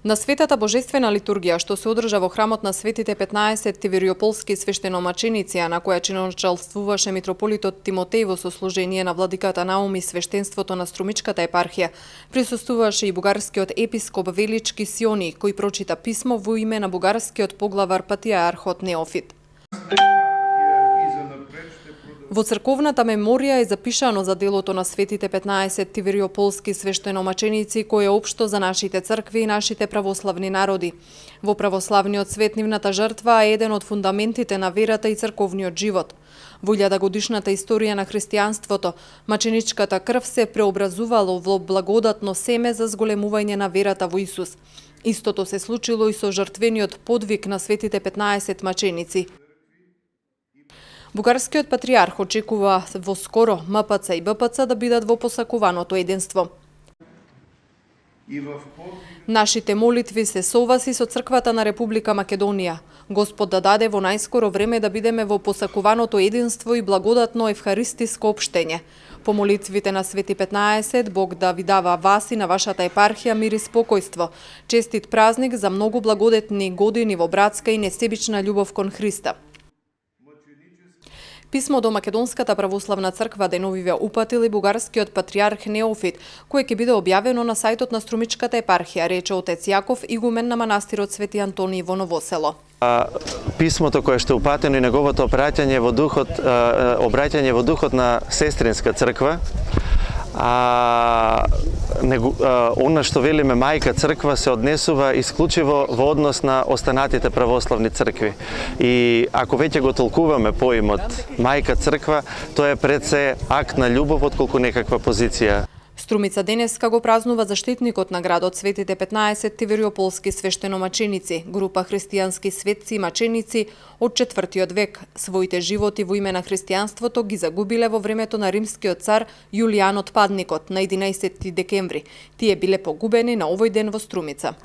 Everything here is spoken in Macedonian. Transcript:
На светата божествена литургија, што се одржа во храмот на светите 15 тивериополски свештеномаченици, а на која чиночалствуваше митрополитот Тимотеј во сослужение на владиката Наум и свештенството на Струмичката епархија, присуствуваше и бугарскиот епископ Велички Сиони, кој прочита писмо во име на бугарскиот поглавар патриархот Неофит. Во црковната меморија е запишано за делото на светите 15 тивериополски свештеномаченици, кој е општо за нашите цркви и нашите православни народи. Во православниот свет нивната жртва е еден од фундаментите на верата и црковниот живот. Во 1000-годишната историја на христијанството, маченичката крв се преобразувало во благодатно семе за зголемување на верата во Исус. Истото се случило и со жртвениот подвиг на светите 15 маченици. Бугарскиот патриарх очекува во скоро МПЦ и БПЦ да бидат во посакуваното единство. Нашите молитви се со вас и со црквата на Република Македонија. Господ да даде во најскоро време да бидеме во посакуваното единство и благодатно евхаристиско општење. По молитвите на Свети 15, Бог да ви дава вас и на вашата епархија мир и спокојство. Честит празник за многу благодетни години во братска и несебична љубов кон Христа. Писмо до Македонската православна црква деновиве упатил и бугарскиот патриарх Неофит, кој ќе биде објавено на сајтот на Струмичката епархија, рече отец Јаков, игумен на манастирот Свети Антони во Новосело. Писмото кое што е упатено и неговото обраќање во духот на сестринска црква, она што велиме мајка црква се однесува исклучиво во однос на останатите православни цркви. И ако веќе го толкуваме поимот мајка црква, тоа е пред се акт на љубов отколку некаква позиција. Струмица денеска го празнува заштитникот на градот светите 15 тивериополски свештеномаченици, група христијански светци и маченици од 4 век. Своите животи во име на христијанството ги загубиле во времето на римскиот цар Јулијан Отпадникот на 11 декември. Тие биле погубени на овој ден во Струмица.